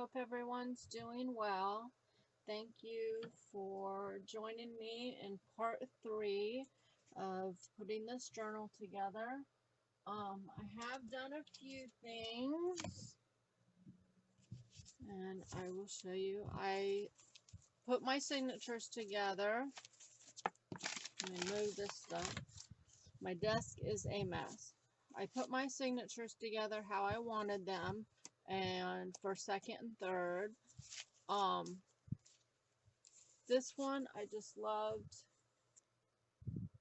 hope everyone's doing well. Thank you for joining me in part 3 of putting this journal together. I have done a few things, and I will show you. I put my signatures together. Let me move this stuff. My desk is a mess. I put my signatures together how I wanted them, and for second and third. This one, I just loved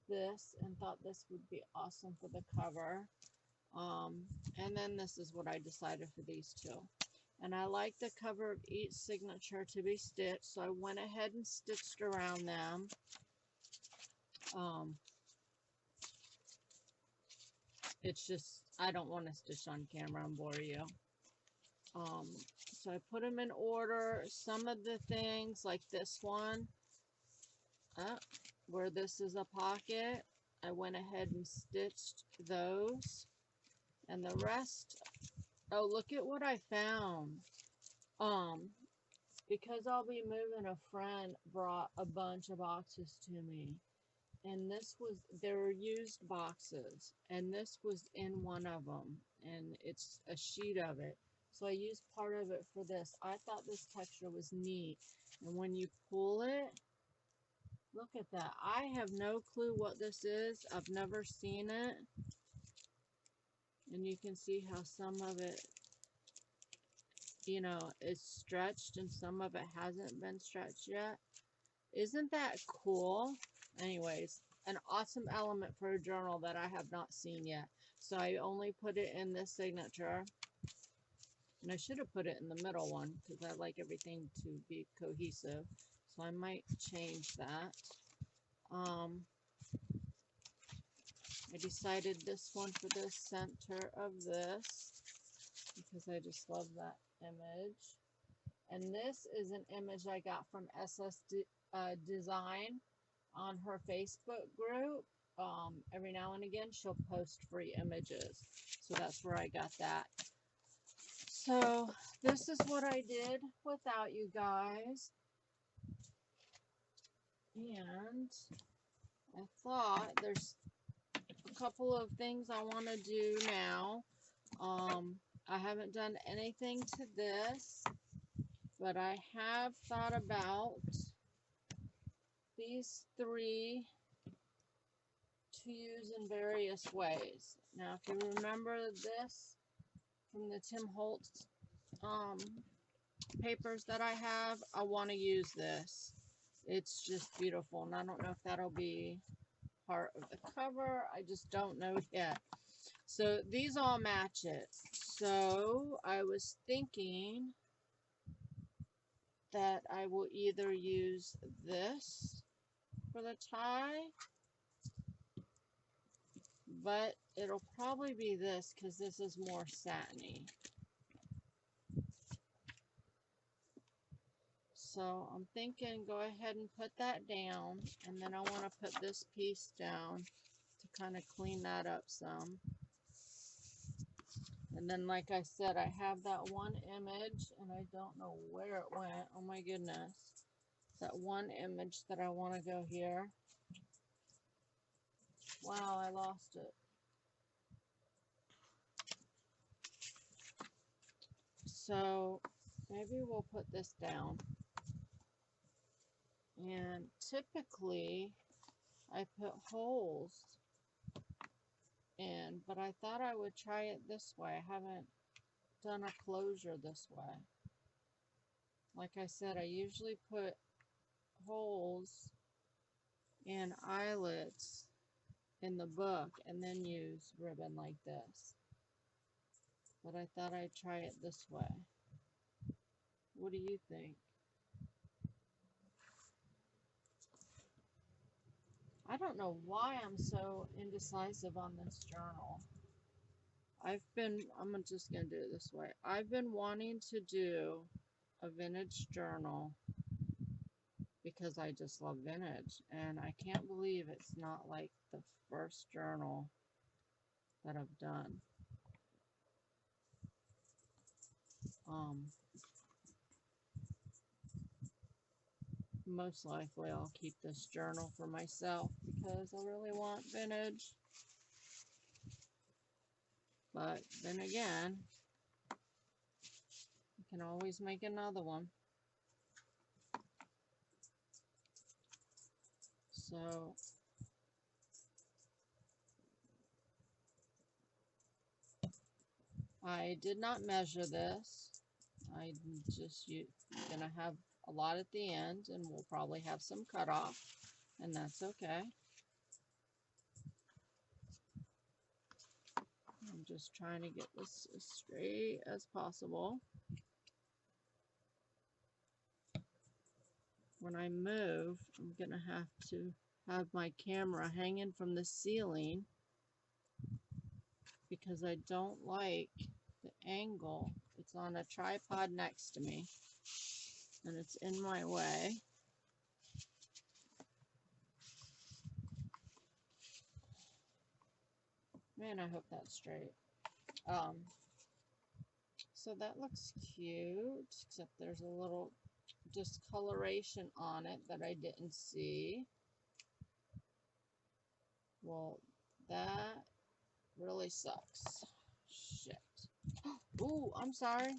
this and thought this would be awesome for the cover. And then this is what I decided for these two. And I like the cover of each signature to be stitched, so I went ahead and stitched around them. It's just, I don't want to stitch on camera and bore you. So I put them in order. Some of the things, like this one, where this is a pocket, I went ahead and stitched those. And the rest, oh, look at what I found. Because I'll be moving, a friend brought a bunch of boxes to me. And this was, they were used boxes. And this was in one of them. And it's a sheet of it. So I used part of it for this. I thought this texture was neat. And when you pull it, look at that. I have no clue what this is. I've never seen it. And you can see how some of it, you know, is stretched and some of it hasn't been stretched yet. Isn't that cool? Anyways, an awesome element for a journal that I have not seen yet. So I only put it in this signature. And I should have put it in the middle one because I like everything to be cohesive. So I might change that. I decided this one for the center of this because I just love that image. And this is an image I got from SS Design on her Facebook group. Every now and again she'll post free images. So that's where I got that. So this is what I did without you guys. And I thought there's a couple of things I want to do now. I haven't done anything to this, but I have thought about these three to use in various ways. Now, if you remember this from the Tim Holtz papers that I have, I want to use this. It's just beautiful, and I don't know if that'll be part of the cover. I just don't know yet. So these all match it. So I was thinking that I will either use this for the tie, but it'll probably be this because this is more satiny. So I'm thinking go ahead and put that down, and then I want to put this piece down to kind of clean that up some. And then, like I said, I have that one image, and I don't know where it went. Oh my goodness. That one image that I want to go here. Wow, I lost it. So maybe we'll put this down. And typically I put holes in, but I thought I would try it this way. I haven't done a closure this way. Like I said, I usually put holes and eyelets in the book and then use ribbon like this. But I thought I'd try it this way. What do you think? I don't know why I'm so indecisive on this journal. I'm just going to do it this way. I've been wanting to do a vintage journal because I just love vintage. And I can't believe it's not like the first journal that I've done. most likely I'll keep this journal for myself because I really want vintage. But then again, you can always make another one. So I did not measure this. I'm just gonna have a lot at the end, and we'll probably have some cut off, and that's okay. I'm just trying to get this as straight as possible. When I move, I'm gonna have to have my camera hanging from the ceiling because I don't like the angle. It's on a tripod next to me and it's in my way. Man, I hope that's straight. So that looks cute, except there's a little discoloration on it that I didn't see. Well, that really sucks. Shit. Ooh, I'm sorry.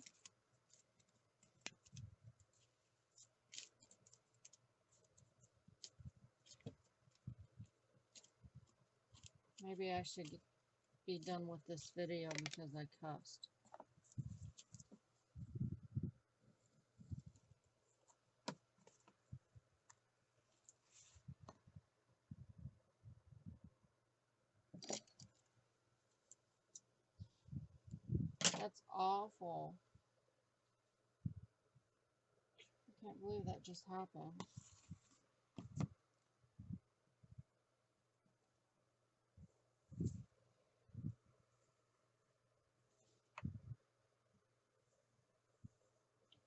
Maybe I should be done with this video because I cussed. That's awful. I can't believe that just happened.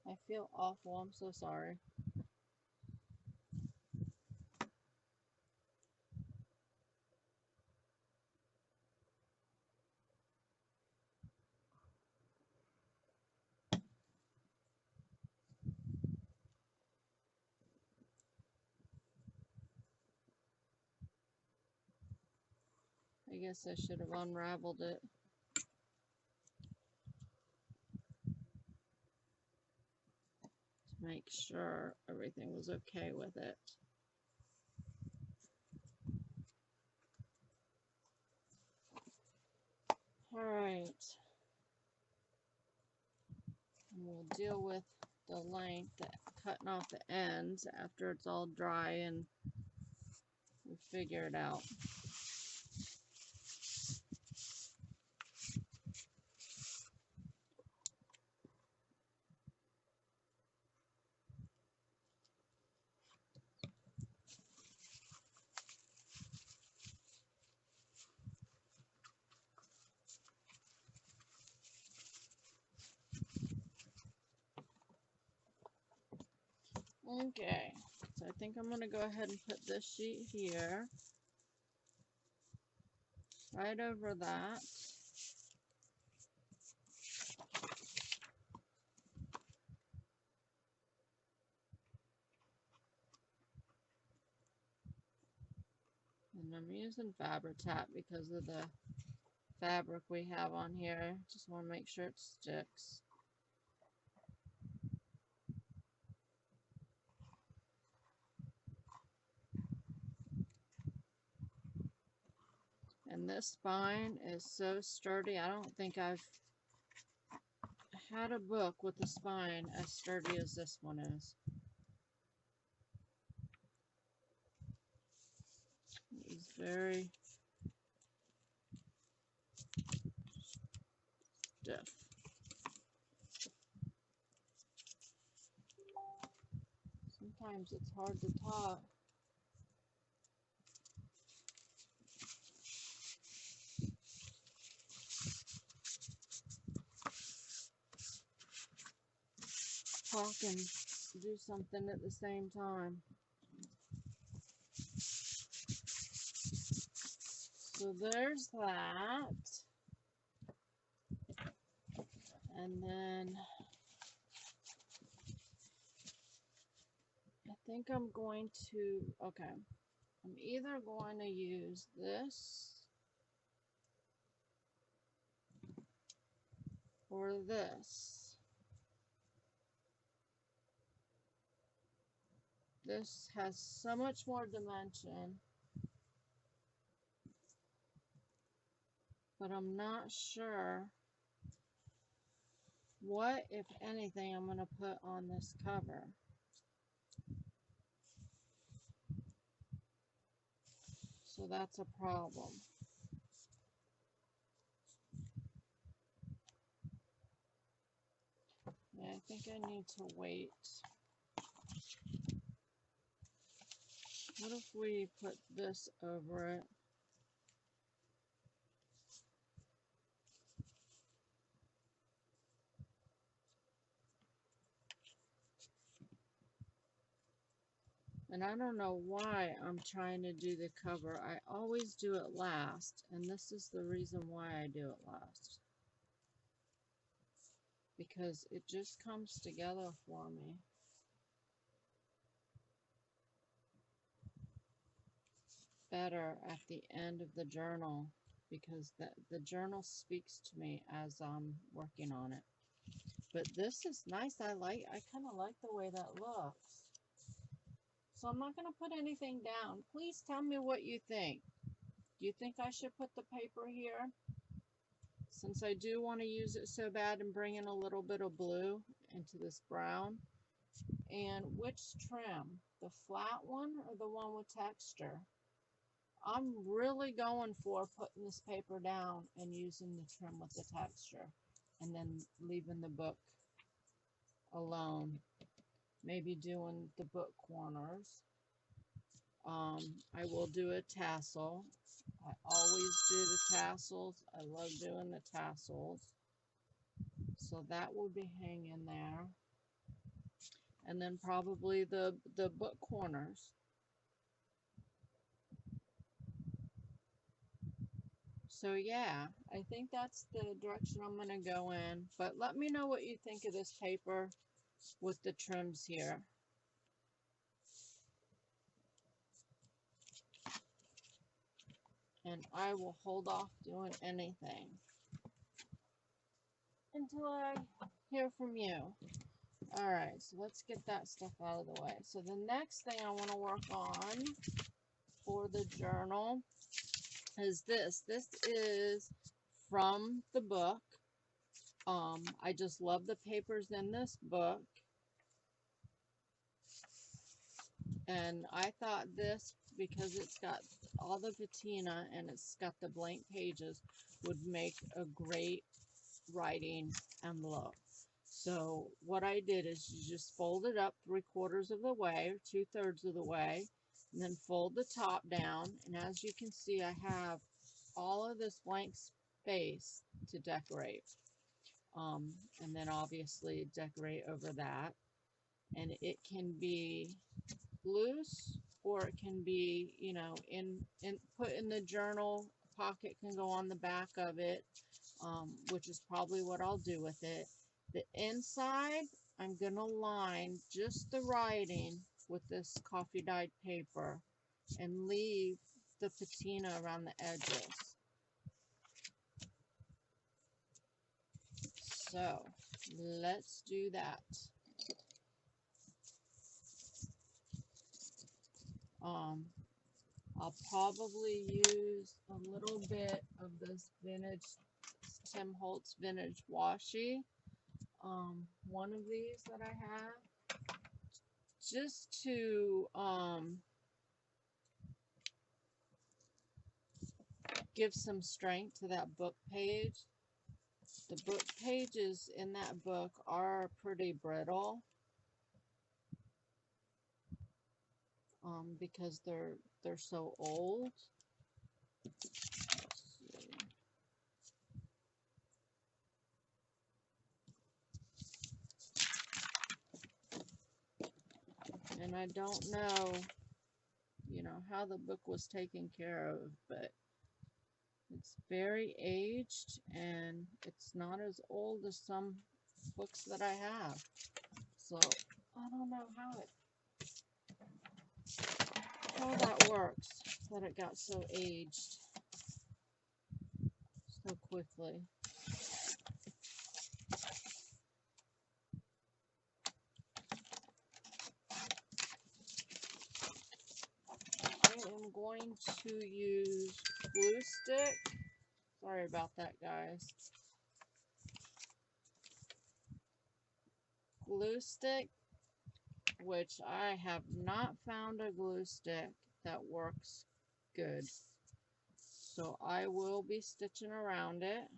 I feel awful. I'm so sorry. I guess I should have unraveled it. To make sure everything was okay with it. Alright. We'll deal with the length, cutting off the ends after it's all dry and we figure it out. Okay, so I think I'm going to go ahead and put this sheet here, right over that. And I'm using Fabri-Tac because of the fabric we have on here. Just want to make sure it sticks. And this spine is so sturdy. I don't think I've had a book with a spine as sturdy as this one is. It's very stiff. Sometimes it's hard to talk. Talk and do something at the same time. So there's that. And then I think I'm going to, okay, I'm either going to use this or this. This has so much more dimension, but I'm not sure what, if anything, I'm going to put on this cover. So that's a problem. Yeah, I think I need to wait. What if we put this over it? And I don't know why I'm trying to do the cover. I always do it last, and this is the reason why I do it last. Because it just comes together for me. Better at the end of the journal, because the journal speaks to me as I'm working on it. But this is nice. I kind of like the way that looks. So I'm not going to put anything down. Please tell me what you think. Do you think I should put the paper here? Since I do want to use it so bad and bring in a little bit of blue into this brown. And which trim? The flat one or the one with texture? I'm really going for putting this paper down and using the trim with the texture. And then leaving the book alone. Maybe doing the book corners. I will do a tassel. I always do the tassels. I love doing the tassels. So that will be hanging there. And then probably the book corners. So yeah, I think that's the direction I'm going to go in. But let me know what you think of this paper with the trims here. And I will hold off doing anything until I hear from you. Alright, so let's get that stuff out of the way. So the next thing I want to work on for the journal is this. This is from the book. I just love the papers in this book. And I thought this, because it's got all the patina and it's got the blank pages, would make a great writing envelope. So what I did is you just fold it up 3/4 of the way or 2/3 of the way, and then fold the top down. And as you can see, I have all of this blank space to decorate. And then obviously decorate over that. And it can be loose, or it can be, you know, put in the journal. Pocket can go on the back of it, which is probably what I'll do with it. The inside, I'm going to line just the writing with this coffee dyed paper and leave the patina around the edges. So let's do that. I'll probably use a little bit of this vintage, Tim Holtz vintage washi. One of these that I have, just to give some strength to that book page. The book pages in that book are pretty brittle, because they're so old. And I don't know, you know, how the book was taken care of, but it's very aged and it's not as old as some books that I have. So I don't know how it how that works, that it got so aged so quickly. I am going to use glue stick. Sorry about that, guys. Glue stick, which I have not found a glue stick that works good. So I will be stitching around it,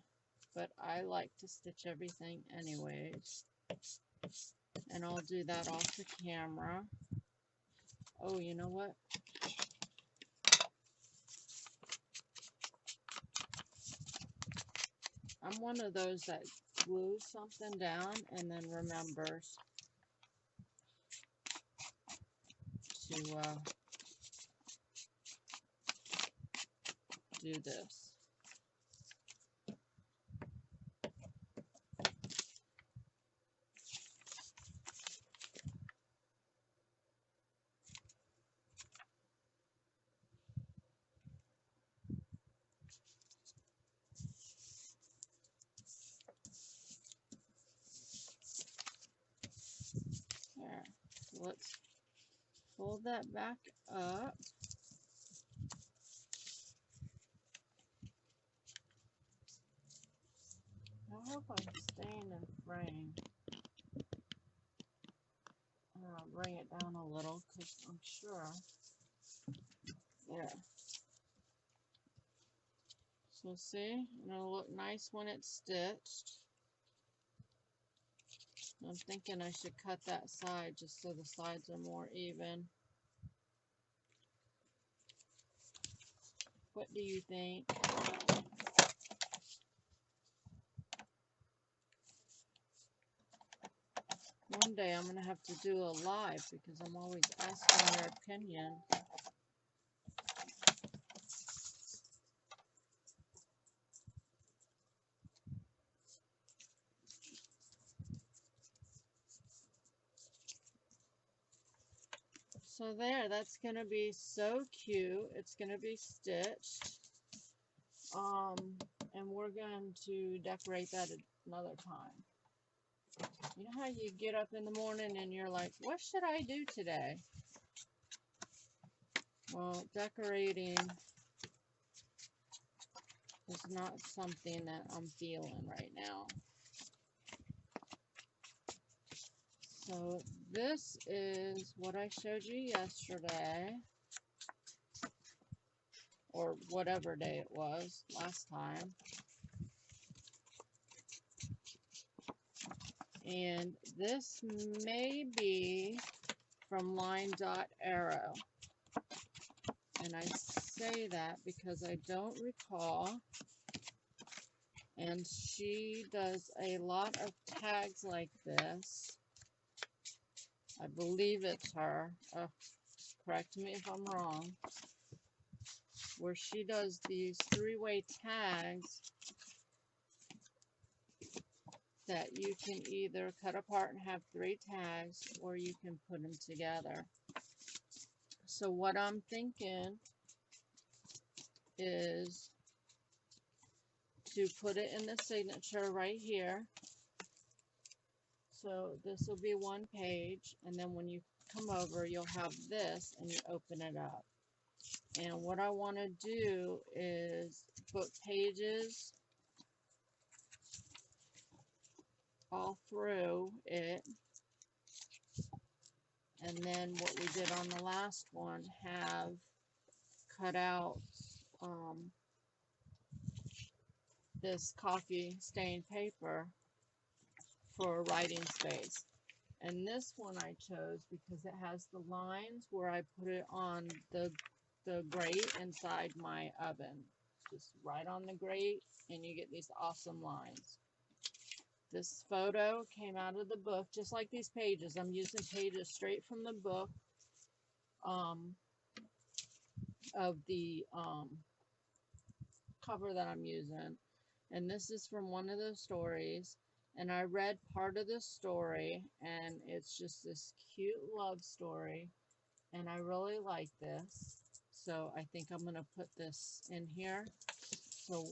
but I like to stitch everything anyways. And I'll do that off the camera. Oh, you know what? I'm one of those that glues something down and then remembers to do this. There. So let's fold that back up. I hope I'm staying in frame. I'll bring it down a little because I'm sure. There. So see, it'll look nice when it's stitched. I'm thinking I should cut that side just so the sides are more even. What do you think? One day I'm going to have to do a live because I'm always asking your opinion. So there, that's going to be so cute. It's going to be stitched. And we're going to decorate that another time. You know how you get up in the morning and you're like, what should I do today? Well, decorating is not something that I'm feeling right now. So this is what I showed you yesterday, or whatever day it was last time. And this may be from Line Dot Arrow. And I say that because I don't recall. And she does a lot of tags like this. I believe it's her. Correct me if I'm wrong. Where she does these three-way tags that you can either cut apart and have 3 tags, or you can put them together. So what I'm thinking is to put it in the signature right here. So this will be one page, and then when you come over, you'll have this, and you open it up. And what I want to do is put pages all through it. And then what we did on the last one, have cut out this coffee stained paper for writing space. And this one I chose because it has the lines where I put it on the grate inside my oven. Just right on the grate, and you get these awesome lines. This photo came out of the book, just like these pages. I'm using pages straight from the book of the cover that I'm using. And this is from one of the stories. And I read part of the story, and it's just this cute love story. and I really like this. So I think I'm going to put this in here. So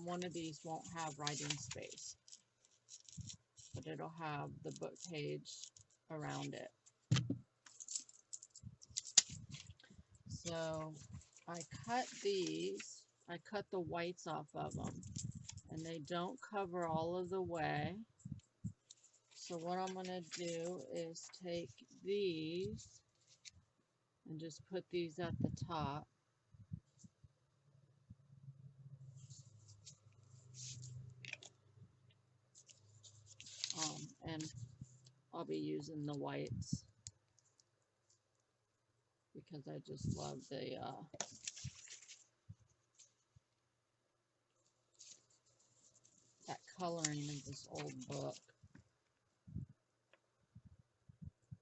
one of these won't have writing space, but it'll have the book page around it. So I cut these, I cut the whites off of them, and they don't cover all of the way. So what I'm going to do is take these and just put these at the top. And I'll be using the whites because I just love the that coloring of this old book.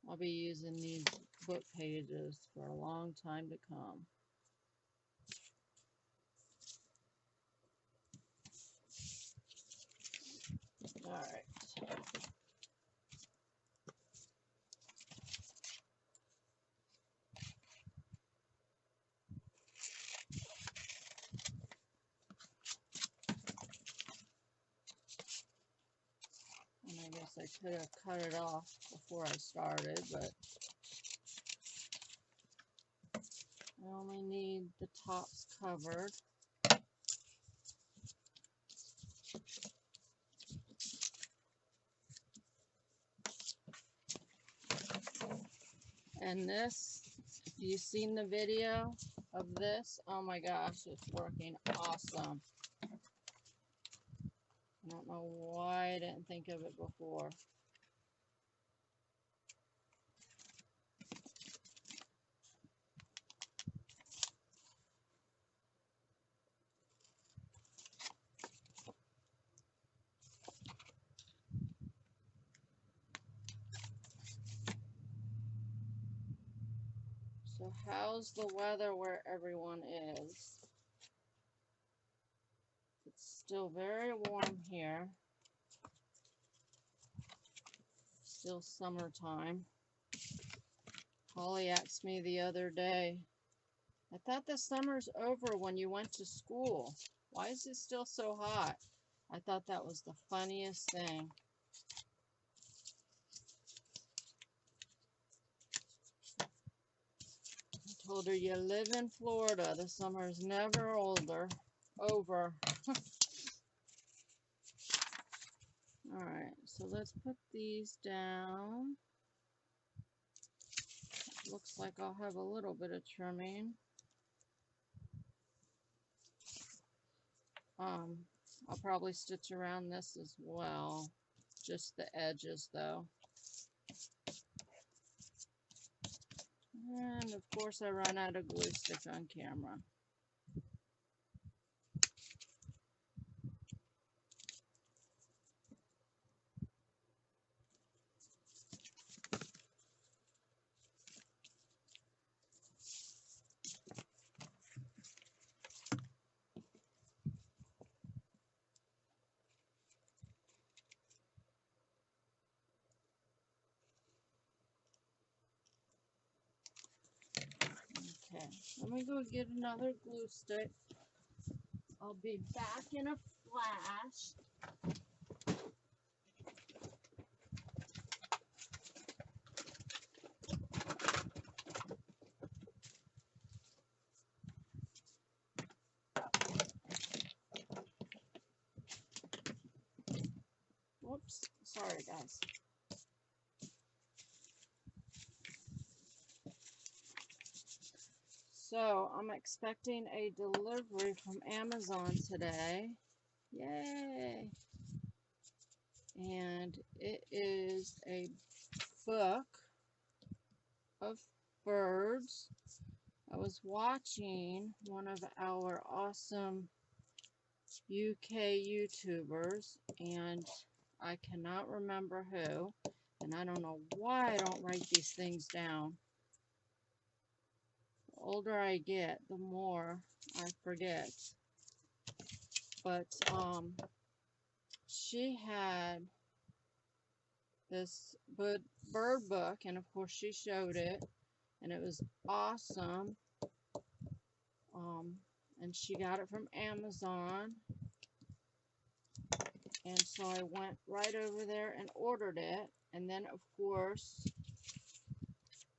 I'll be using these book pages for a long time to come. All right. And I guess I could have cut it off before I started, but I only need the tops covered. And this, if you've seen the video of this, oh my gosh, it's working awesome. I don't know why I didn't think of it before. So how's the weather where everyone is? It's still very warm here. Still summertime. Holly asked me the other day, I thought the summer's over when you went to school. Why is it still so hot? I thought that was the funniest thing. I told her, you live in Florida. The summer's never over. Alright, so let's put these down. Looks like I'll have a little bit of trimming. I'll probably stitch around this as well. Just the edges though. And of course I run out of glue stick on camera. Okay, let me go get another glue stick. I'll be back in a flash. Whoops, sorry guys. So I'm expecting a delivery from Amazon today. Yay! And it is a book of birds. I was watching one of our awesome UK YouTubers, and I cannot remember who, and I don't know why I don't write these things down. The older I get, the more I forget. But she had this bird book, and of course she showed it, and it was awesome. And she got it from Amazon, and so I went right over there and ordered it. And then, of course, as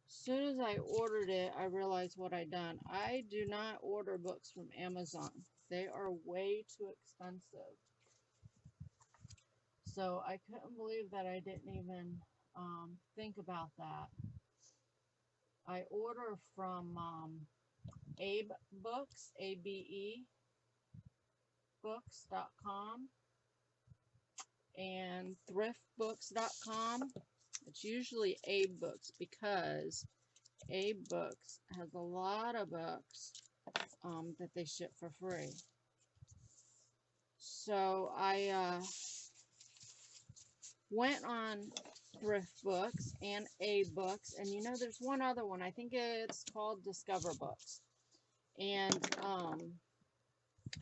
soon as I ordered it, I realized what I'd done. I do not order books from Amazon. They are way too expensive. So I couldn't believe that I didn't even think about that. I order from Abe Books, ABE books.com, and thriftbooks.com. It's usually Abe Books because Abe Books has a lot of books that they ship for free. So I went on Thrift Books and Abe Books, and you know there's one other one. I think it's called Discover Books. And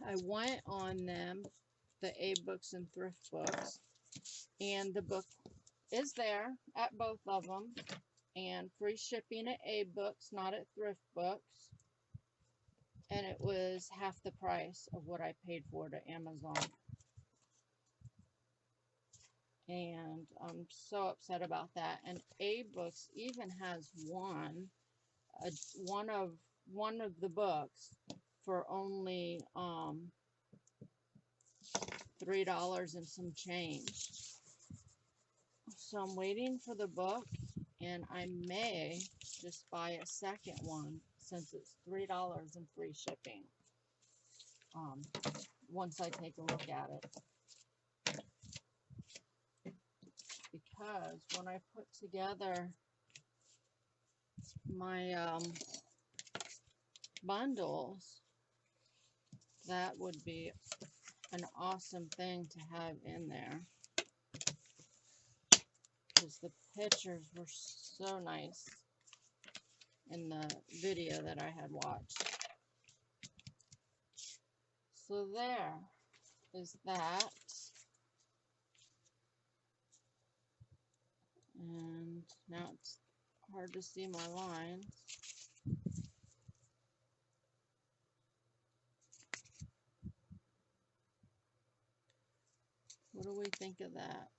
I went on them, the Abe Books and Thrift Books, and the book is there at both of them, and free shipping at Abe Books, not at Thrift Books, and it was half the price of what I paid for it at Amazon. And I'm so upset about that. And Abe Books even has one of the books for only $3 and some change. So I'm waiting for the book, and I may just buy a second one since it's $3 and free shipping once I take a look at it. Because when I put together my bundles, that would be an awesome thing to have in there, because the pictures were so nice in the video that I had watched. So there is that. And now it's hard to see my lines. What do we think of that?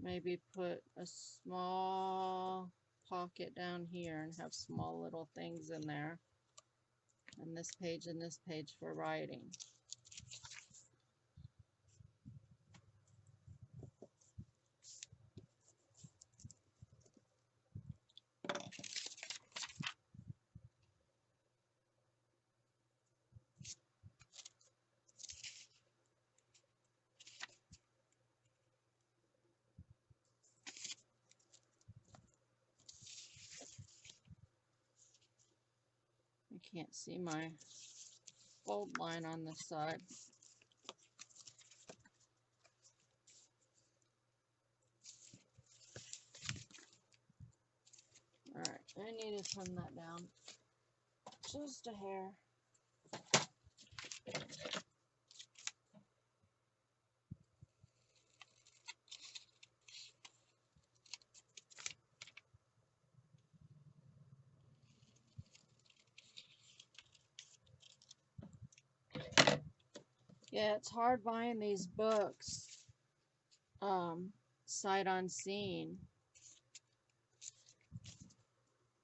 Maybe put a small pocket down here and have small little things in there. And this page for writing. I can't see my fold line on this side. Alright, I need to trim that down just a hair. Yeah, it's hard buying these books sight unseen,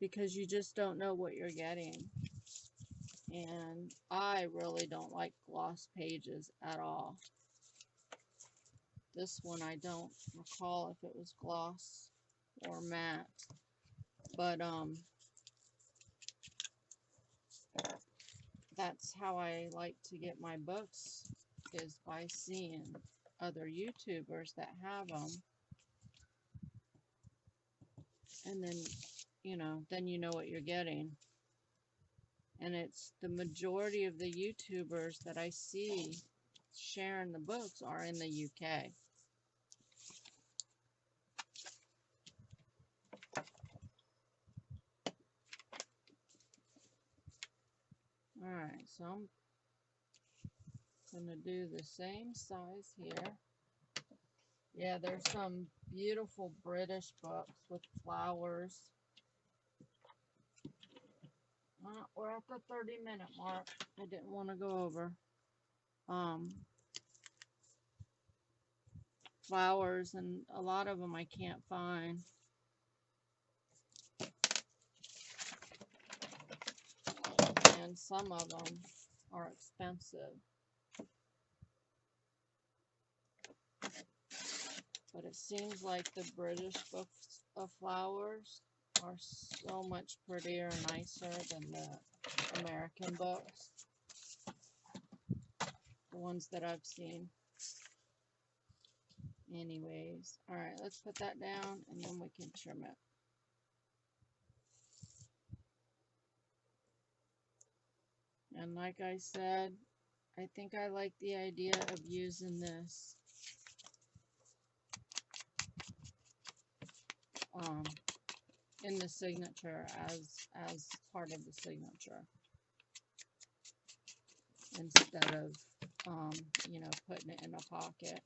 because you just don't know what you're getting. And I really don't like gloss pages at all. This one I don't recall if it was gloss or matte, but that's how I like to get my books, is by seeing other YouTubers that have them, and then you know what you're getting. And it's the majority of the YouTubers that I see sharing the books are in the UK. Alright, so I'm going to do the same size here. Yeah, there's some beautiful British books with flowers. We're at the 30-minute mark. I didn't want to go over. Flowers, and a lot of them I can't find. And some of them are expensive. But it seems like the British books of flowers are so much prettier and nicer than the American books. The ones that I've seen. Anyways, alright, let's put that down and then we can trim it. And like I said, I think I like the idea of using this in the signature as part of the signature, instead of you know, putting it in a pocket.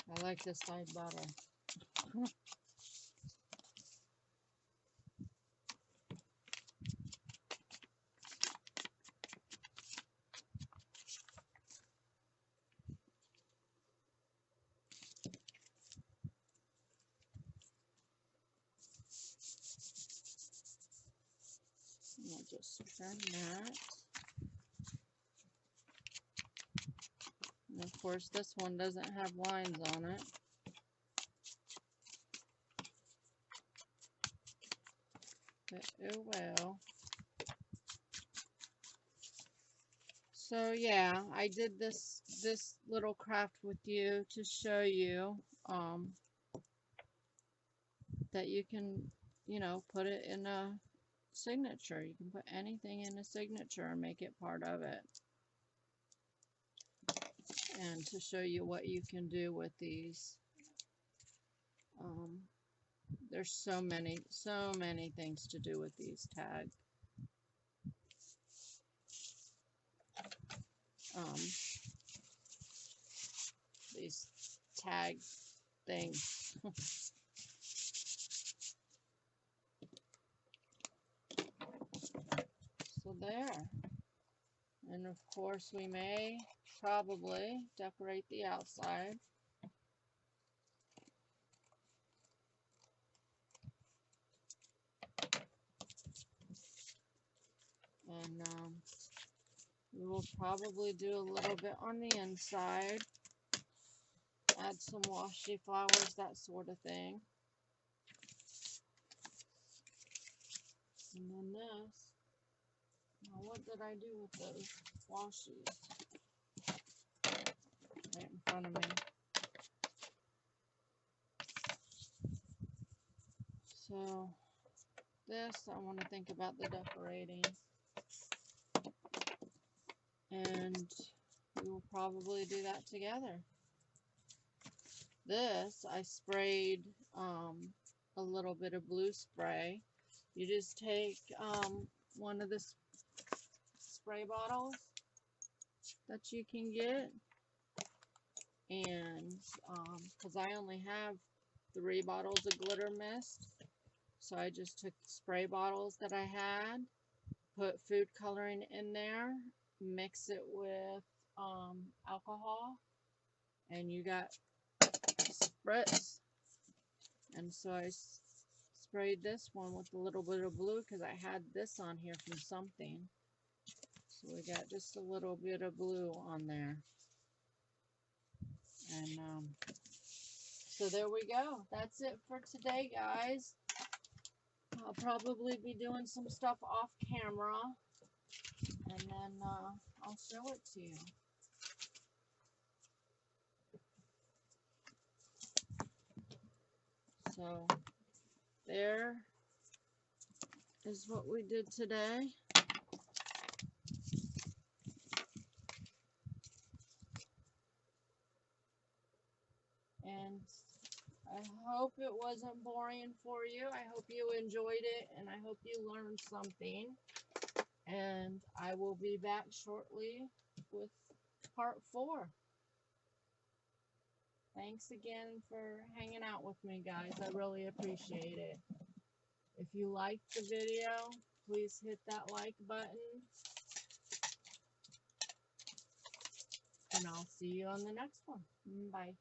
I like this side better. I'll just trim that. And of course, this one doesn't have lines on it. But it will. So yeah, I did this little craft with you to show you that you can, you know, put it in a signature. You can put anything in a signature and make it part of it. And to show you what you can do with these. There's so many things to do with these tags. These tag things. So there. And of course we may probably decorate the outside. And we will probably do a little bit on the inside. Add some washi flowers, that sort of thing. And then this. Now what did I do with those washies? Right in front of me. So this, I want to think about the decorating. And we will probably do that together. This, I sprayed a little bit of blue spray. You just take one of the spray bottles that you can get, and because I only have 3 bottles of glitter mist, so I just took the spray bottles that I had, put food coloring in there, mix it with alcohol, and you got spritz. And so I sprayed this one with a little bit of blue because I had this on here from something. So we got just a little bit of blue on there. And so there we go. That's it for today, guys. I'll probably be doing some stuff off camera, and then I'll show it to you. So there is what we did today. And I hope it wasn't boring for you. I hope you enjoyed it, and I hope you learned something. And I will be back shortly with part 4. Thanks again for hanging out with me, guys. I really appreciate it. If you liked the video, please hit that like button. And I'll see you on the next one. Bye.